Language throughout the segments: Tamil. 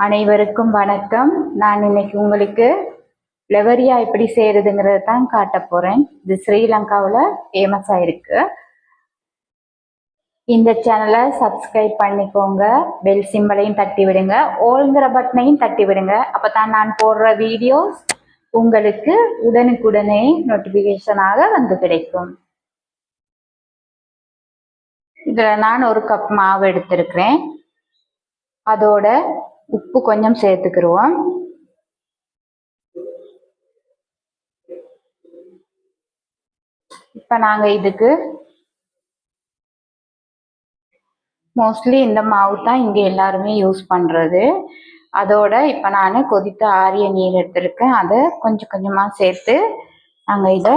அனைவருக்கும் வணக்கம். நான் இன்னைக்கு உங்களுக்கு லெவரியா எப்படி செய்யறதுங்கிறத தான் காட்ட போறேன். இது ஸ்ரீலங்காவில் ஃபேமஸாக இருக்கு. இந்த சேனலை சப்ஸ்கிரைப் பண்ணிக்கோங்க, பெல் சிம்பலையும் தட்டி விடுங்க, ஓல்ங்கிற பட்டனையும் தட்டி விடுங்க. அப்போ தான் நான் போடுற வீடியோஸ் உங்களுக்கு உடனுக்குடனே நோட்டிஃபிகேஷனாக வந்து கிடைக்கும். இதில் நான் 1 கப் மாவு எடுத்திருக்கிறேன். அதோட உப்பு கொஞ்சம் சேர்த்துக்கிடுவோம். இப்போ நாங்கள் இதுக்கு மோஸ்ட்லி இந்த மாவு தான் இங்கே எல்லாருமே யூஸ் பண்ணுறது. அதோட இப்போ நான் கொதித்த ஆரிய நீர் எடுத்திருக்கேன். அதை கொஞ்சம் கொஞ்சமாக சேர்த்து நாங்கள் இதை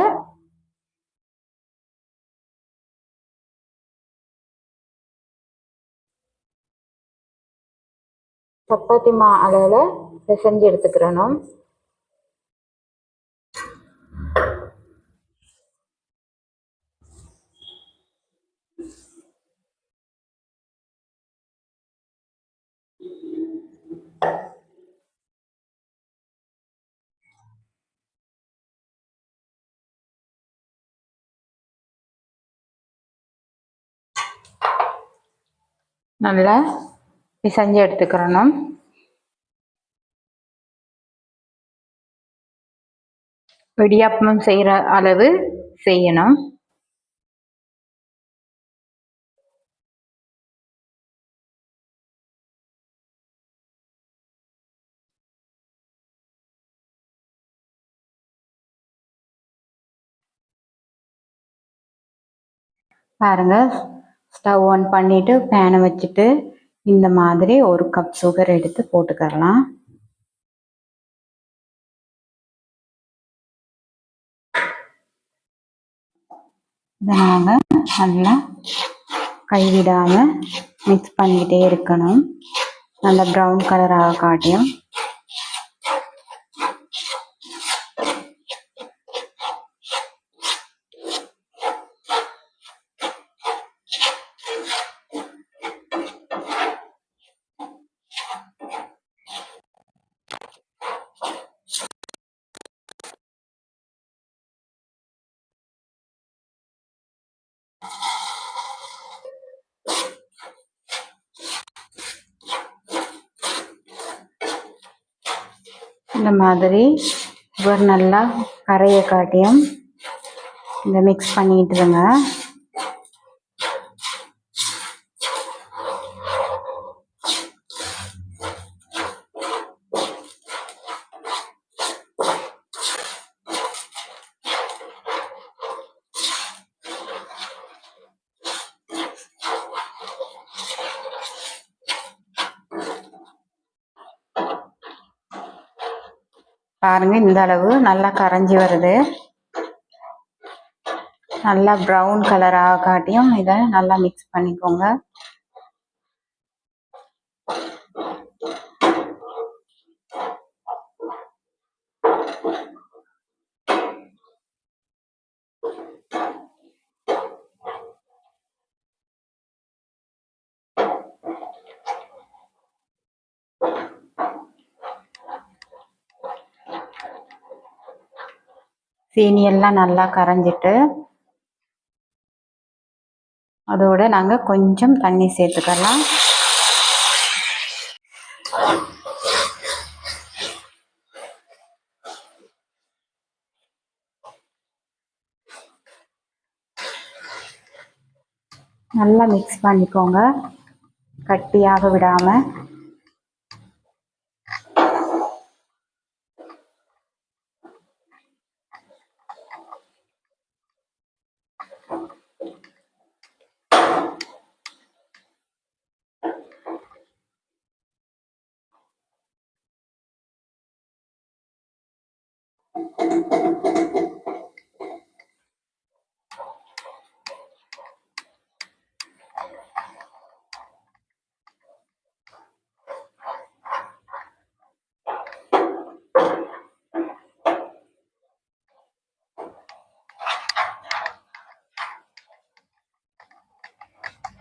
சப்பாத்தி மா அளவில் பிசைஞ்சு எடுத்துக்கிறணும். நல்லா பிசைஞ்சு எடுத்துக்கிறணும். இடியாப்பம் செய்கிற அளவு செய்யணும். பாருங்க, ஸ்டவ் ஆன் பண்ணிட்டு பேனை வச்சுட்டு இந்த மாதிரி 1 கப் சுகர் எடுத்து போட்டுக்கலாம். இதை நாங்கள் நல்லா கைவிடாமல் மிக்ஸ் பண்ணிக்கிட்டே இருக்கணும். நல்லா ப்ரௌன் கலராக காட்டியும் இந்த மாதிரி சுகர் நல்லா கரையை காட்டியும் இதை மிக்ஸ் பண்ணிட்டுருங்க. பாருங்க, இந்த அளவு நல்லா கரைஞ்சி வருது. நல்லா ப்ரௌன் கலராக காட்டியும் இதை நல்லா மிக்ஸ் பண்ணிக்கோங்க. சீனி எல்லாம் நல்லா கரைஞ்சிட்டு அதோட நாங்கள் கொஞ்சம் தண்ணி சேர்த்துக்கலாம். நல்லா மிக்ஸ் பண்ணிக்கோங்க, கட்டியாக விடாமல்.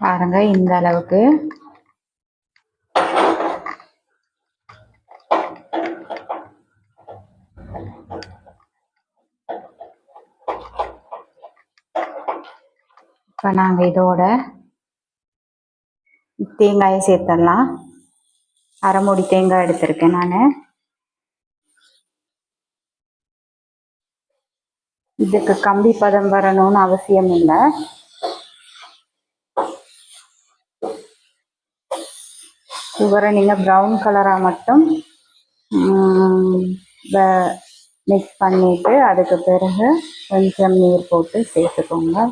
பாருங்க, இந்த அளவுக்கு இப்போ நாங்கள் இதோட தேங்காயை சேர்த்துடலாம். அரை மூடி தேங்காய் எடுத்திருக்கேன் நான். இதுக்கு கம்பி பதம் வரணும்னு அவசியம் இல்லை. சுகரை நீங்கள் ப்ரௌன் கலராக மட்டும் மிக்ஸ் பண்ணிட்டு அதுக்கு பிறகு கொஞ்சம் நீர் போட்டு சேர்த்துக்கோங்க.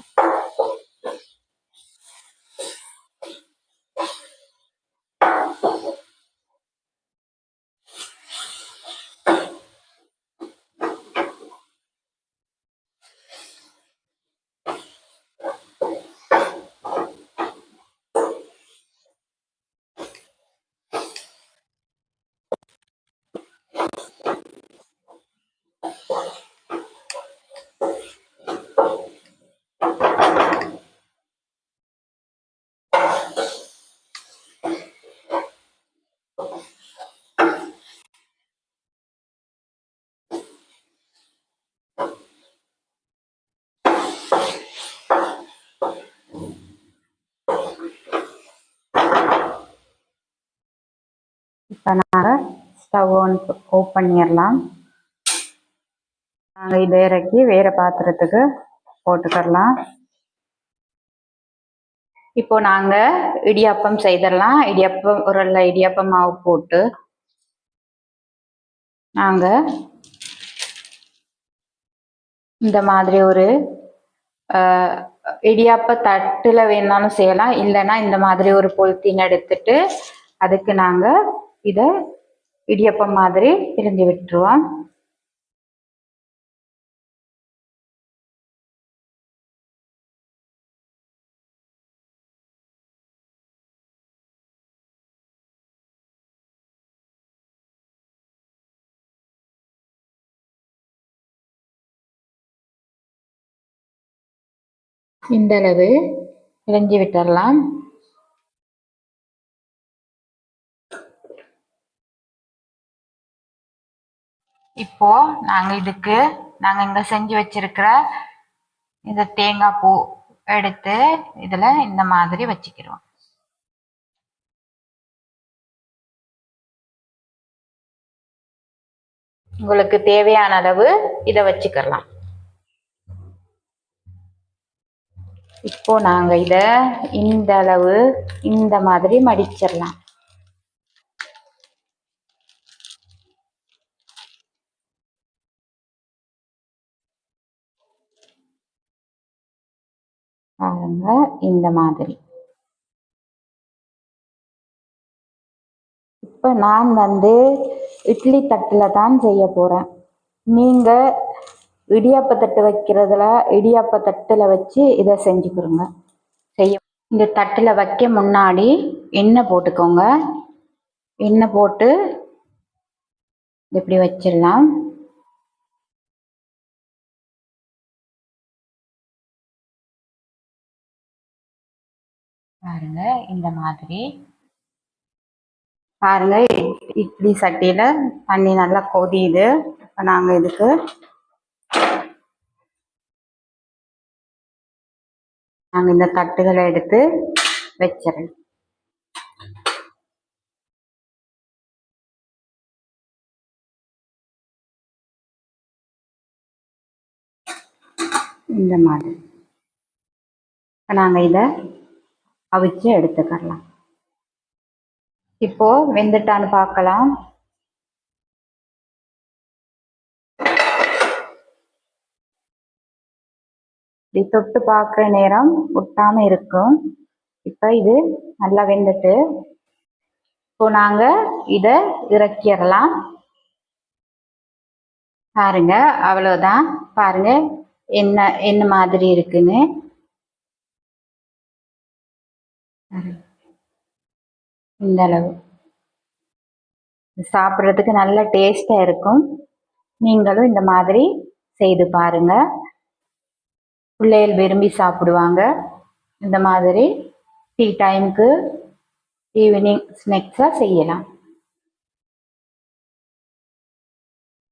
இப்போ நாங்கள் ஸ்டவ் ஆஃப் பண்ணிடலாம். நாங்கள் இதை இறக்கி வேறு பாத்திரத்துக்கு போட்டுக்கலாம். இப்போ நாங்கள் இடியாப்பம் செய்திடலாம். இடியாப்பம் உரல்ல இடியாப்பம் மாவு போட்டு நாங்கள் இந்த மாதிரி ஒரு இடியாப்ப தட்டில் வேணாலும் செய்யலாம். இல்லைன்னா இந்த மாதிரி ஒரு பொலித்தீன் எடுத்துட்டு அதுக்கு நாங்கள் இதை இடியாப்பம் மாதிரி பிரிஞ்சு விட்டுருவோம். இந்த அளவு பிரிஞ்சு விட்டுடலாம். இப்போ நாங்கள் இங்க செஞ்சு வச்சிருக்கிற இந்த தேங்காய் பூ எடுத்து இதுல இந்த மாதிரி வச்சுக்கிறோம். உங்களுக்கு தேவையான அளவு இதை வச்சுக்கலாம். இப்போ நாங்க இத இந்த அளவு இந்த மாதிரி மடிச்சிடலாம். பாருங்க இந்த மாதிரி. இப்ப நான் இட்லி தட்டுல தான் செய்ய போறேன். நீங்க இடியாப்ப தட்டு வைக்கிறதுல இடியாப்ப தட்டுல வச்சு இதை செஞ்சுக்கிறோங்க. இந்த தட்டுல வைக்க முன்னாடி எண்ணெய் போட்டுக்கோங்க. எண்ணெய் போட்டு இப்படி வச்சிடலாம். பாருங்க இந்த மாதிரி. பாருங்க இட்லி சட்டியில தண்ணி நல்லா கொதியுது. இப்போ நாங்க இதுக்கு இந்த தட்டுகளை எடுத்து வச்சிடறேன். இந்த மாதிரி நாங்க இதை அவிச்சு எடுத்துக்கலாம். இப்போ வெந்துட்டான்னு பார்க்கலாம். இப்படி தொட்டு பார்க்குற நேரம் ஒட்டாம இருக்கும். இப்ப இது நல்லா வெந்துட்டு இப்போ நாங்க இதை இறக்கிடலாம். பாருங்க அவ்வளவுதான். பாருங்க என்ன மாதிரி இருக்குன்னு. இந்த அளவு சாப்பிட்றதுக்கு நல்ல டேஸ்டா இருக்கும். நீங்களும் இந்த மாதிரி செய்து பாருங்க. பிள்ளைகள் விரும்பி சாப்பிடுவாங்க. இந்த மாதிரி டீ டைமுக்கு ஈவினிங் ஸ்நாக்ஸா செய்யலாம்.